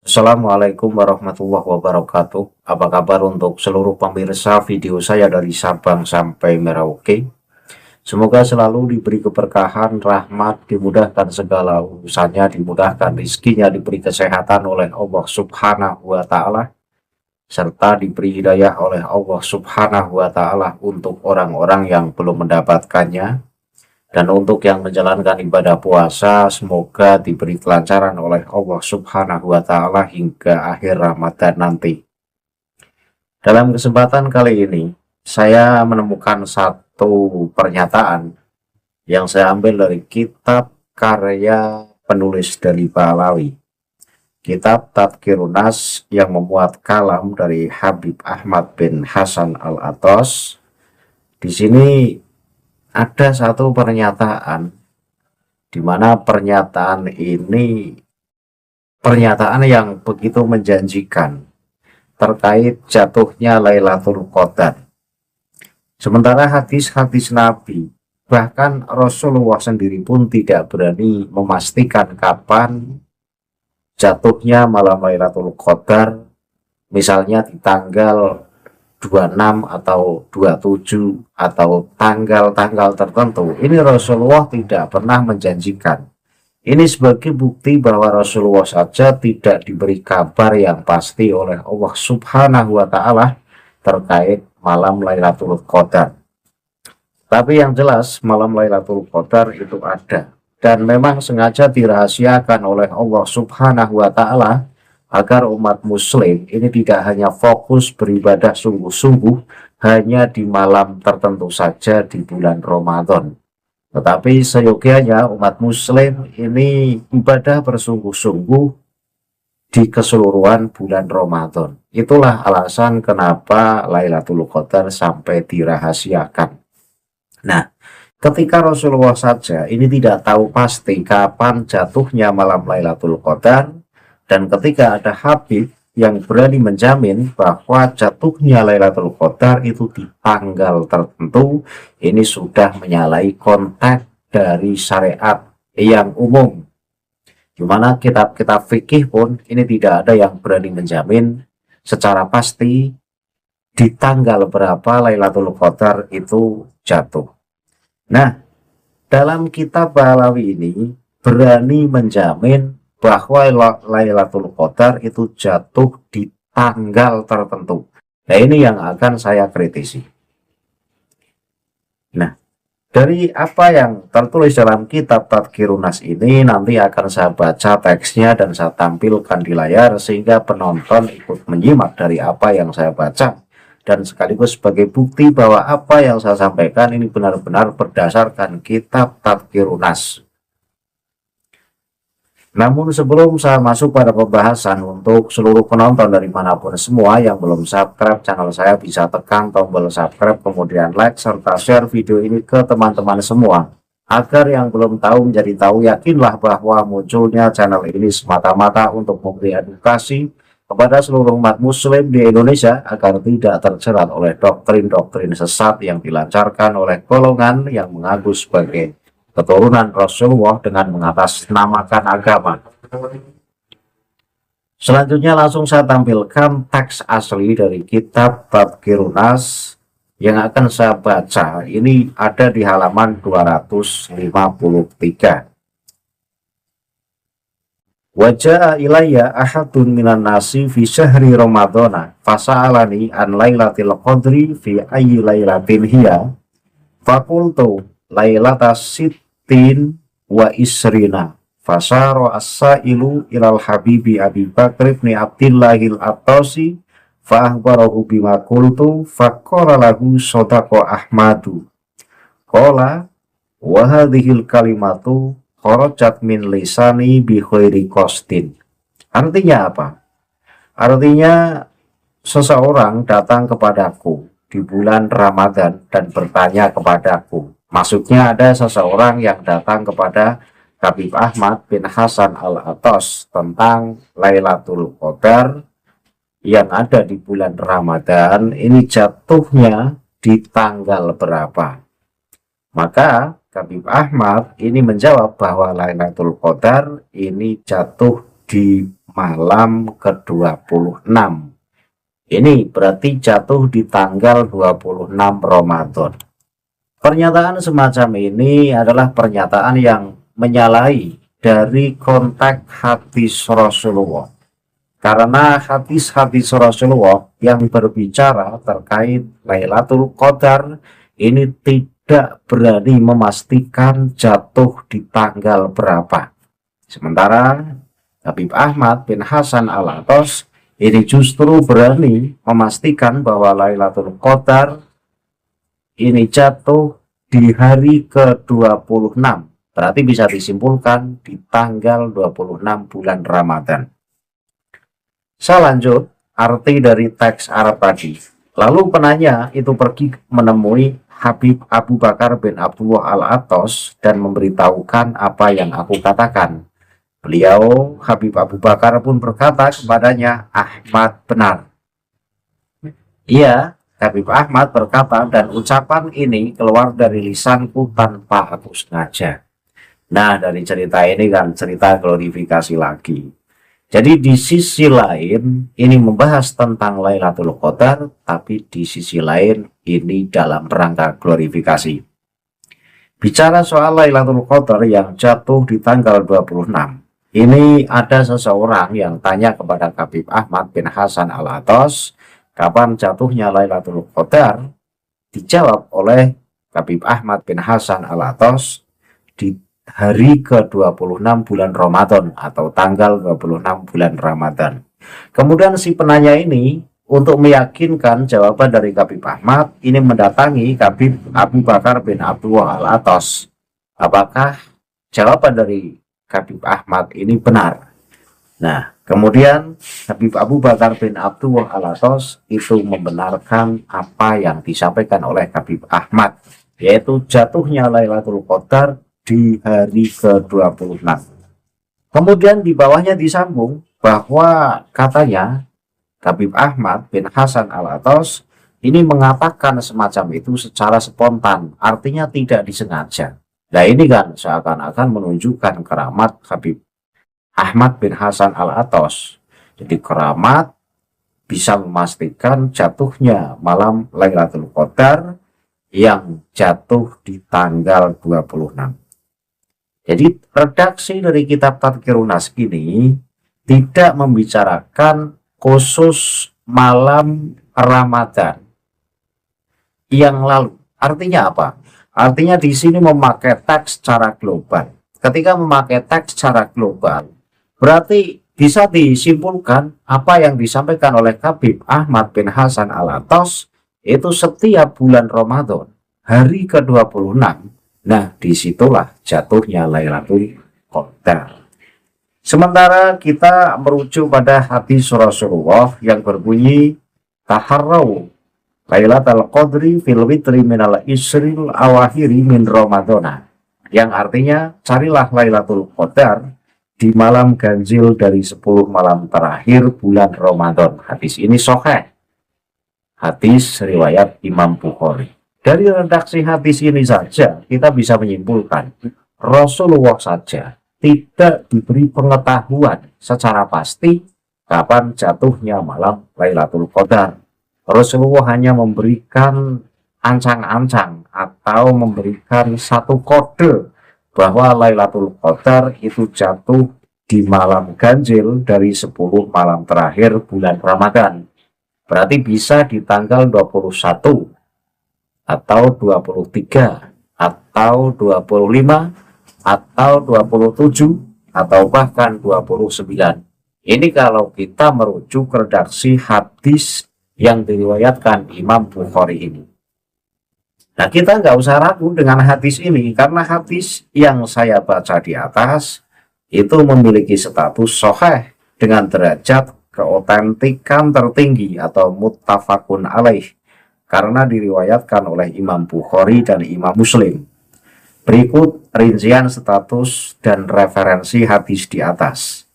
Assalamualaikum warahmatullahi wabarakatuh. Apa kabar untuk seluruh pemirsa video saya dari Sabang sampai Merauke? Semoga selalu diberi keberkahan, rahmat, dimudahkan segala urusannya, dimudahkan rizkinya, diberi kesehatan oleh Allah Subhanahu wa Ta'ala, serta diberi hidayah oleh Allah Subhanahu wa Ta'ala untuk orang-orang yang belum mendapatkannya. Dan untuk yang menjalankan ibadah puasa, semoga diberi kelancaran oleh Allah Subhanahu wa Ta'ala hingga akhir Ramadan nanti. Dalam kesempatan kali ini, saya menemukan satu pernyataan yang saya ambil dari kitab karya penulis dari Balawi, kitab Tadhkirun Nas, yang memuat kalam dari Habib Ahmad bin Hasan Al-Atras. Di sini ada satu pernyataan, di mana pernyataan ini pernyataan yang begitu menjanjikan terkait jatuhnya Lailatul Qadar. Sementara hadis-hadis Nabi, bahkan Rasulullah sendiri pun tidak berani memastikan kapan jatuhnya malam Lailatul Qadar, misalnya di tanggal 26 atau 27 atau tanggal-tanggal tertentu. Ini Rasulullah tidak pernah menjanjikan. Ini sebagai bukti bahwa Rasulullah saja tidak diberi kabar yang pasti oleh Allah Subhanahu wa Ta'ala terkait malam Lailatul Qadar. Tapi yang jelas malam Lailatul Qadar itu ada, dan memang sengaja dirahasiakan oleh Allah Subhanahu wa Ta'ala agar umat muslim ini tidak hanya fokus beribadah sungguh-sungguh hanya di malam tertentu saja di bulan Ramadan, tetapi seyogianya umat muslim ini ibadah bersungguh-sungguh di keseluruhan bulan Ramadan. Itulah alasan kenapa Lailatul Qadar sampai dirahasiakan. Nah, ketika Rasulullah saja ini tidak tahu pasti kapan jatuhnya malam Lailatul Qadar, dan ketika ada Habib yang berani menjamin bahwa jatuhnya Lailatul Qadar itu di tanggal tertentu, ini sudah menyalahi konteks dari syariat yang umum. Di mana kitab-kitab fikih pun ini tidak ada yang berani menjamin secara pasti di tanggal berapa Lailatul Qadar itu jatuh. Nah, dalam kitab Balawi ini berani menjamin bahwa Lailatul Qadar itu jatuh di tanggal tertentu. Nah, ini yang akan saya kritisi. Nah, dari apa yang tertulis dalam kitab Tadhkirun Nas ini nanti akan saya baca teksnya dan saya tampilkan di layar sehingga penonton ikut menyimak dari apa yang saya baca, dan sekaligus sebagai bukti bahwa apa yang saya sampaikan ini benar-benar berdasarkan kitab Tadhkirun Nas. Namun sebelum saya masuk pada pembahasan, untuk seluruh penonton dari manapun semua yang belum subscribe channel saya bisa tekan tombol subscribe, kemudian like serta share video ini ke teman-teman semua, agar yang belum tahu menjadi tahu. Yakinlah bahwa munculnya channel ini semata-mata untuk memberi edukasi kepada seluruh umat muslim di Indonesia agar tidak terjerat oleh doktrin-doktrin sesat yang dilancarkan oleh golongan yang mengaku sebagai keturunan Rasulullah dengan mengatasnamakan agama. Selanjutnya langsung saya tampilkan teks asli dari kitab Tadhkirun Nas yang akan saya baca. Ini ada di halaman 253. Wajah ilayya ahadun minan nasi fi syahri ramadhana fasa'alani an lailatil qadri fi ayyi lailatin hiya faqultu lailatas wa isrina fasaro as-sailu ilal habibi Abi Bakr ibn Abdillahil At-Tasi fa'ahbarahu bima qultu faqala lahu sadaqa Ahmadu qala wa hadhil kalimatu kharajat min lisani bi khairi qasdin. Artinya apa? Artinya seseorang datang kepadaku di bulan Ramadan dan bertanya kepadaku. Maksudnya ada seseorang yang datang kepada Habib Ahmad bin Hasan Al-Atras tentang Lailatul Qadar yang ada di bulan Ramadan ini jatuhnya di tanggal berapa. Maka Habib Ahmad ini menjawab bahwa Lailatul Qadar ini jatuh di malam ke-26. Ini berarti jatuh di tanggal 26 Ramadan. Pernyataan semacam ini adalah pernyataan yang menyalahi dari konteks hadis Rasulullah. Karena hadis-hadis Rasulullah yang berbicara terkait Lailatul Qadar ini tidak berani memastikan jatuh di tanggal berapa. Sementara Habib Ahmad bin Hasan Al-Attas ini justru berani memastikan bahwa Lailatul Qadar ini jatuh di hari ke-26. Berarti bisa disimpulkan di tanggal 26 bulan Ramadan. Saya lanjut arti dari teks Arab tadi. Lalu penanya itu pergi menemui Habib Abu Bakar bin Abdullah Al-Attas dan memberitahukan apa yang aku katakan. Beliau, Habib Abu Bakar pun berkata kepadanya, Ahmad benar. Iya, Habib Ahmad berkata, dan ucapan ini keluar dari lisanku tanpa aku sengaja. Nah, dari cerita ini kan cerita glorifikasi lagi. Jadi di sisi lain ini membahas tentang Lailatul Qadar, tapi di sisi lain ini dalam rangka glorifikasi. Bicara soal Lailatul Qadar yang jatuh di tanggal 26, ini ada seseorang yang tanya kepada Habib Ahmad bin Hasan Al-Attas, kapan jatuhnya Lailatul Qadar? Dijawab oleh Habib Ahmad bin Hasan Al-Attas di hari ke-26 bulan Ramadan atau tanggal 26 bulan Ramadan. Kemudian si penanya ini untuk meyakinkan jawaban dari Habib Ahmad ini mendatangi Habib Abu Bakar bin Abdullah Al-Attas. Apakah jawaban dari Habib Ahmad ini benar? Nah, kemudian Habib Abu Bakar bin Abdullah Al-Attas itu membenarkan apa yang disampaikan oleh Habib Ahmad, yaitu jatuhnya Lailatul Qadar di hari ke-26. Kemudian di bawahnya disambung bahwa katanya Habib Ahmad bin Hasan Al-Attas ini mengatakan semacam itu secara spontan, artinya tidak disengaja. Nah ini kan seakan-akan menunjukkan keramat Habib Ahmad bin Hasan Al-Attas. Jadi keramat bisa memastikan jatuhnya malam Lailatul Qadar yang jatuh di tanggal 26. Jadi redaksi dari kitab Tadhkirun Nas ini tidak membicarakan khusus malam Ramadan yang lalu. Artinya apa? Artinya di sini memakai teks secara global. Ketika memakai teks secara global, berarti bisa disimpulkan apa yang disampaikan oleh Habib Ahmad bin Hasan Al-Attas itu setiap bulan Ramadan, hari ke-26. Nah, disitulah jatuhnya Lailatul Qadar. Sementara kita merujuk pada hadis Rasulullah yang berbunyi, Taharrau Lailatul Qadri fil witri minal isril awahiri min Ramadana. Yang artinya, carilah Lailatul Qadar di malam ganjil dari 10 malam terakhir bulan Ramadan. Hadis ini sahih. Hadis riwayat Imam Bukhari. Dari redaksi hadis ini saja kita bisa menyimpulkan Rasulullah saja tidak diberi pengetahuan secara pasti kapan jatuhnya malam Lailatul Qadar. Rasulullah hanya memberikan ancang-ancang atau memberikan satu kode bahwa Lailatul Qadar itu jatuh di malam ganjil dari 10 malam terakhir bulan Ramadan. Berarti bisa di tanggal 21 atau 23 atau 25 atau 27 atau bahkan 29. Ini kalau kita merujuk redaksi hadis yang diriwayatkan Imam Bukhari ini. Nah, kita nggak usah ragu dengan hadis ini karena hadis yang saya baca di atas itu memiliki status sahih dengan derajat keotentikan tertinggi atau muttafaqun alaih, karena diriwayatkan oleh Imam Bukhari dan Imam Muslim. Berikut rincian status dan referensi hadis di atas.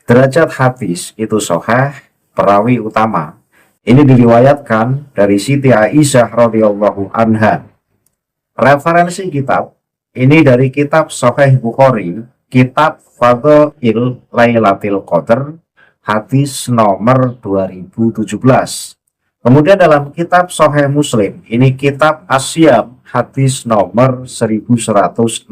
Derajat hadis itu sahih, perawi utama. Ini diriwayatkan dari Siti Aisyah radhiyallahu anha. Referensi kitab ini dari kitab Sahih Bukhari, kitab Fadhail Lailatul Qadar, hadis nomor 2017. Kemudian dalam kitab Sahih Muslim, ini kitab Asyam, hadis nomor 1169.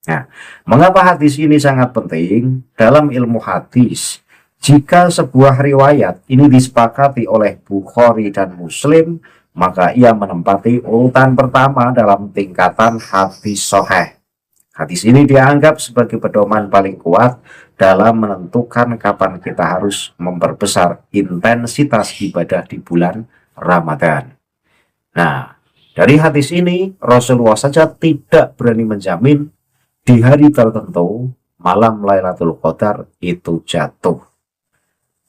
Nah, mengapa hadis ini sangat penting? Dalam ilmu hadis, jika sebuah riwayat ini disepakati oleh Bukhari dan Muslim, maka ia menempati urutan pertama dalam tingkatan hadis sahih. Hadis ini dianggap sebagai pedoman paling kuat dalam menentukan kapan kita harus memperbesar intensitas ibadah di bulan Ramadan. Nah, dari hadis ini Rasulullah saja tidak berani menjamin di hari tertentu malam Lailatul Qadar itu jatuh.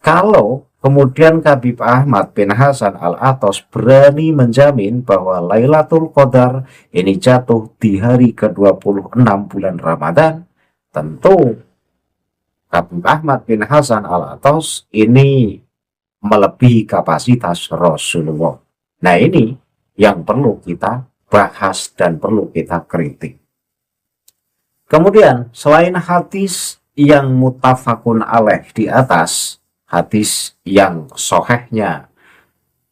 Kalau kemudian Habib Ahmad bin Hasan Al-Attas berani menjamin bahwa Lailatul Qadar ini jatuh di hari ke-26 bulan Ramadan, tentu Habib Ahmad bin Hasan Al-Attas ini melebihi kapasitas Rasulullah. Nah, ini yang perlu kita bahas dan perlu kita kritik. Kemudian selain hadis yang muttafaqun alaih di atas, hadis yang sahihnya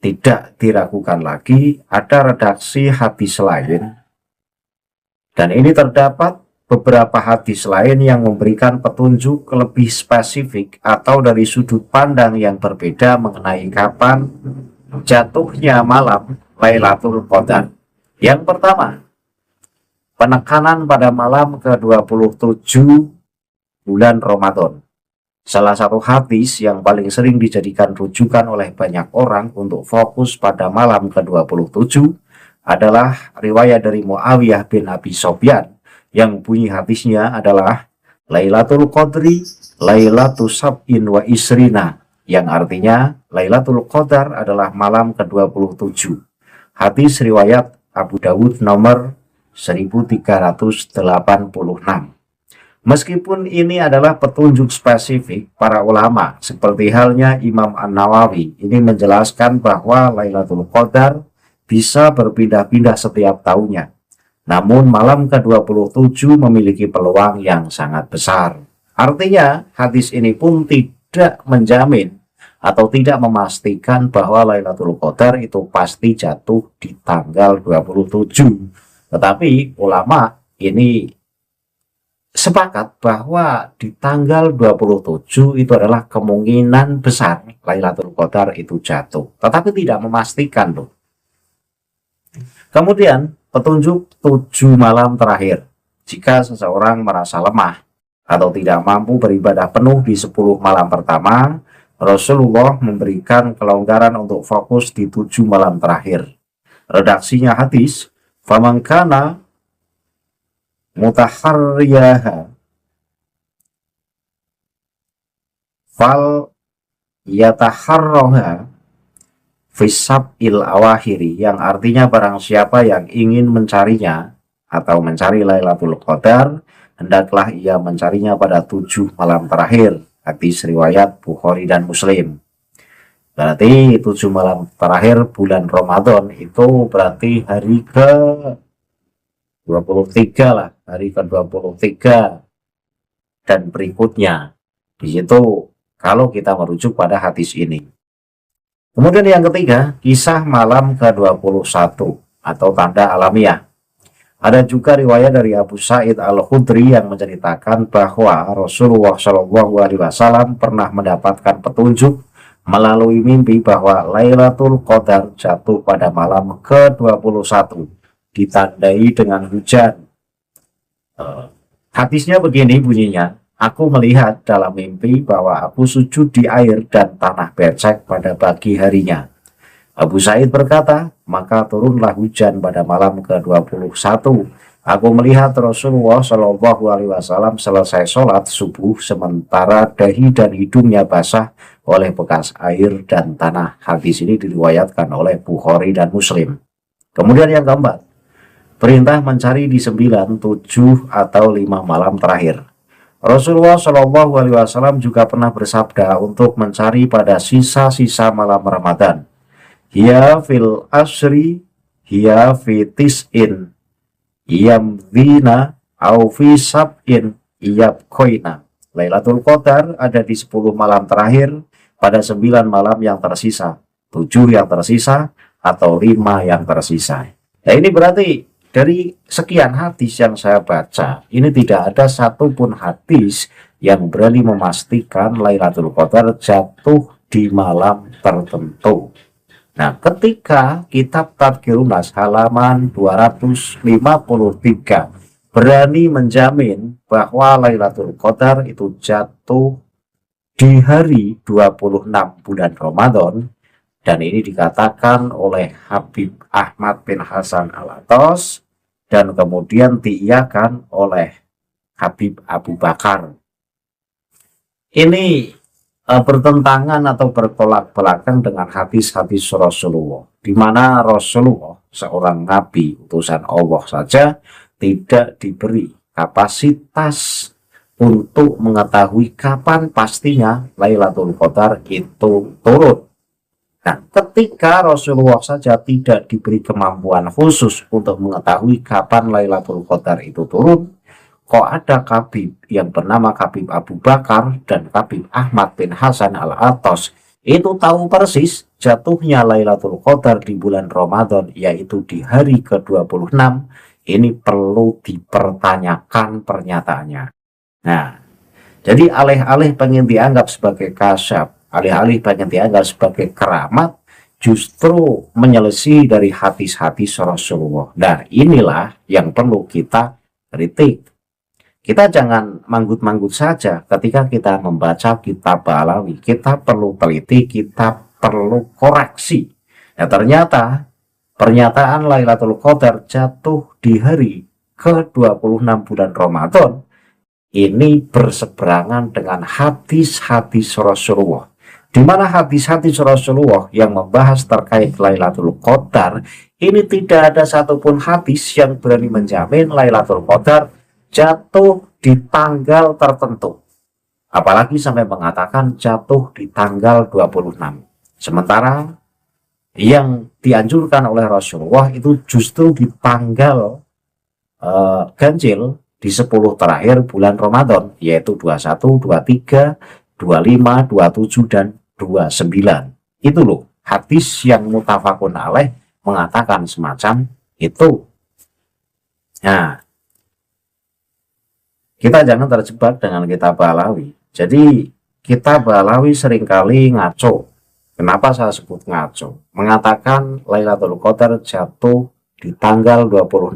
tidak diragukan lagi, ada redaksi hadis lain, dan ini terdapat beberapa hadis lain yang memberikan petunjuk lebih spesifik atau dari sudut pandang yang berbeda mengenai kapan jatuhnya malam Lailatul Qadar. Yang pertama, penekanan pada malam ke-27 bulan Ramadan. Salah satu hadis yang paling sering dijadikan rujukan oleh banyak orang untuk fokus pada malam ke-27 adalah riwayat dari Muawiyah bin Abi Sufyan yang bunyi hadisnya adalah Lailatul Qadri Lailatul Sab'in wa Isrina, yang artinya Lailatul Qadar adalah malam ke-27. Hadis riwayat Abu Dawud nomor 1386. Meskipun ini adalah petunjuk spesifik para ulama, seperti halnya Imam An-Nawawi, ini menjelaskan bahwa Lailatul Qadar bisa berpindah-pindah setiap tahunnya. Namun malam ke-27 memiliki peluang yang sangat besar. Artinya hadis ini pun tidak menjamin atau tidak memastikan bahwa Lailatul Qadar itu pasti jatuh di tanggal 27. Tetapi ulama ini sepakat bahwa di tanggal 27 itu adalah kemungkinan besar Lailatul Qadar itu jatuh, tetapi tidak memastikan loh. Kemudian petunjuk 7 malam terakhir. Jika seseorang merasa lemah atau tidak mampu beribadah penuh di 10 malam pertama, Rasulullah memberikan kelonggaran untuk fokus di 7 malam terakhir. Redaksinya hadis, "Faman kana mutaharriyaha fal yataharroha fisab il awahiri," yang artinya barang siapa yang ingin mencarinya atau mencari Lailatul Qadar, hendaklah ia mencarinya pada 7 malam terakhir. Hadis riwayat Bukhari dan Muslim. Berarti 7 malam terakhir bulan Ramadan itu berarti hari ke 23 lah, hari ke-23 dan berikutnya. Di situ kalau kita merujuk pada hadis ini. Kemudian yang ketiga, kisah malam ke-21 atau tanda alamiah. Ada juga riwayat dari Abu Sa'id Al-Khudri yang menceritakan bahwa Rasulullah SAW pernah mendapatkan petunjuk melalui mimpi bahwa Lailatul Qadar jatuh pada malam ke-21, ditandai dengan hujan. Hadisnya begini bunyinya, "Aku melihat dalam mimpi bahwa aku sujud di air dan tanah becek pada pagi harinya." Abu Sa'id berkata, "Maka turunlah hujan pada malam ke-21. Aku melihat Rasulullah SAW selesai sholat subuh sementara dahi dan hidungnya basah oleh bekas air dan tanah." Hadis ini diriwayatkan oleh Bukhari dan Muslim. Kemudian yang keempat, perintah mencari di 9, 7, atau 5 malam terakhir. Rasulullah SAW juga pernah bersabda untuk mencari pada sisa-sisa malam Ramadan. "Hiya fil asri, hiya fi tis'in, iyam dhina, au fi sab'in, iyab koina." Lailatul Qadar ada di 10 malam terakhir pada 9 malam yang tersisa, 7 yang tersisa, atau 5 yang tersisa. Nah, ini berarti dari sekian hadis yang saya baca, ini tidak ada satupun hadis yang berani memastikan Lailatul Qadar jatuh di malam tertentu. Nah, ketika kitab Tadhkirun Nas halaman 253 berani menjamin bahwa Lailatul Qadar itu jatuh di hari 26 bulan Ramadan, dan ini dikatakan oleh Habib Ahmad bin Hasan Al-Attas dan kemudian diiyakan oleh Habib Abu Bakar. Ini bertentangan atau bertolak belakang dengan hadis-hadis Rasulullah, di mana Rasulullah seorang nabi utusan Allah saja tidak diberi kapasitas untuk mengetahui kapan pastinya Lailatul Qadar itu turun. Nah, ketika Rasulullah saja tidak diberi kemampuan khusus untuk mengetahui kapan Lailatul Qadar itu turun, kok ada Habib yang bernama Habib Abu Bakar dan Habib Ahmad bin Hasan Al-Attas itu tahu persis jatuhnya Lailatul Qadar di bulan Ramadan, yaitu di hari ke-26. Ini perlu dipertanyakan pernyataannya. Nah, jadi alih-alih pengen dianggap sebagai kasyaf, alih-alih pengen dianggap sebagai keramat, justru menyelesaikan dari hadis-hadis Rasulullah. Nah, inilah yang perlu kita kritik. Kita jangan manggut-manggut saja ketika kita membaca kitab Ba'alawi. Kita perlu teliti, kita perlu koreksi. Nah, ternyata pernyataan Lailatul Qadar jatuh di hari ke-26 bulan Ramadan ini berseberangan dengan hadis-hadis Rasulullah, di mana hadis-hadis Rasulullah yang membahas terkait Lailatul Qadar ini tidak ada satupun hadis yang berani menjamin Lailatul Qadar jatuh di tanggal tertentu, apalagi sampai mengatakan jatuh di tanggal 26. Sementara yang dianjurkan oleh Rasulullah itu justru di tanggal ganjil di 10 terakhir bulan Ramadan, yaitu 21, 23, 25, 27, dan 29. Itu loh hadis yang muttafaqun alaih mengatakan semacam itu. Nah, kita jangan terjebak dengan kitab Ba'alawi. Jadi kitab Ba'alawi seringkali ngaco. Kenapa saya sebut ngaco? Mengatakan Lailatul Qadar jatuh di tanggal 26.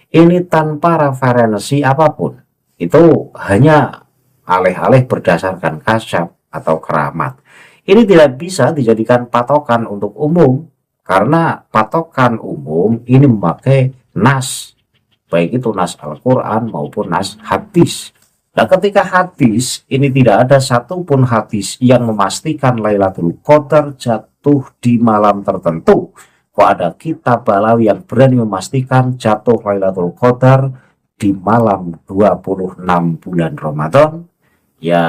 Ini tanpa referensi apapun. Itu hanya alih-alih berdasarkan kasyaf atau keramat. Ini tidak bisa dijadikan patokan untuk umum, karena patokan umum ini memakai nas, baik itu nas Al-Quran maupun nas hadis. Nah, ketika hadis ini tidak ada satupun hadis yang memastikan Lailatul Qadar jatuh di malam tertentu, kok ada kitab Ba'alawi yang berani memastikan jatuh Lailatul Qadar di malam 26 bulan Ramadan? Ya,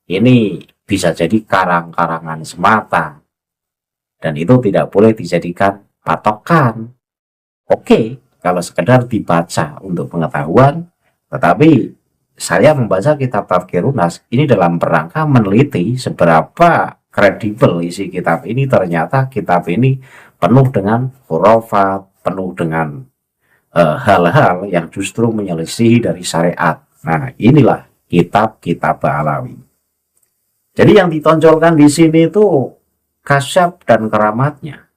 ini bisa jadi karang-karangan semata, dan itu tidak boleh dijadikan patokan. Oke, kalau sekedar dibaca untuk pengetahuan, tetapi saya membaca kitab Tadhkirun Nas ini dalam rangka meneliti seberapa kredibel isi kitab ini. Ternyata kitab ini penuh dengan khurafat, penuh dengan hal-hal yang justru menyelisih dari syariat. Nah, inilah kitab-kitab Ba'alawi. Jadi yang ditonjolkan di sini itu kasyaf dan keramatnya,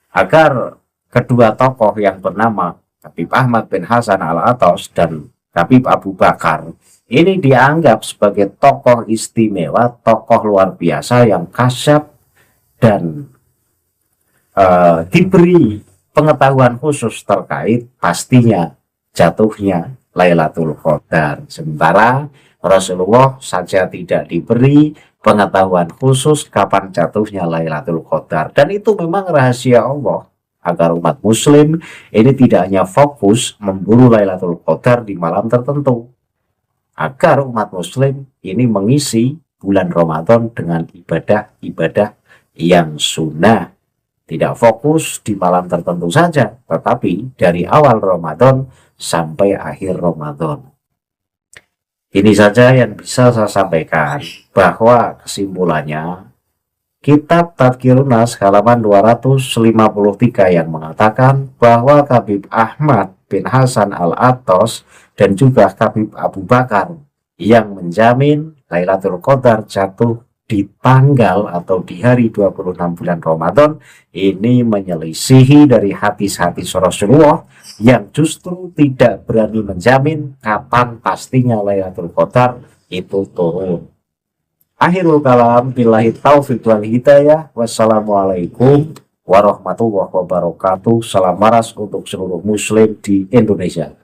agar kedua tokoh yang bernama Habib Ahmad bin Hasan Al-Attas dan Habib Abu Bakar ini dianggap sebagai tokoh istimewa, tokoh luar biasa yang kasyaf dan diberi pengetahuan khusus terkait pastinya jatuhnya Lailatul Qadar. Sementara Rasulullah saja tidak diberi pengetahuan khusus kapan jatuhnya Lailatul Qadar, dan itu memang rahasia Allah, agar umat muslim ini tidak hanya fokus memburu Lailatul Qadar di malam tertentu, agar umat muslim ini mengisi bulan Ramadan dengan ibadah-ibadah yang sunnah, tidak fokus di malam tertentu saja, tetapi dari awal Ramadan sampai akhir Ramadan. Ini saja yang bisa saya sampaikan, bahwa kesimpulannya Kitab Tadkirun Nas halaman 253 yang mengatakan bahwa Khabib Ahmad bin Hasan Al-Attas dan juga Khabib Abu Bakar yang menjamin Lailatul Qadar jatuh di tanggal atau di hari 26 bulan Ramadan ini menyelisihi dari hadis-hadis Rasulullah yang justru tidak berani menjamin kapan pastinya Lailatul Qadar itu turun. Akhirul kalam, billahi taufiq wal hidayah. Wassalamualaikum warahmatullahi wabarakatuh. Salam maras untuk seluruh muslim di Indonesia.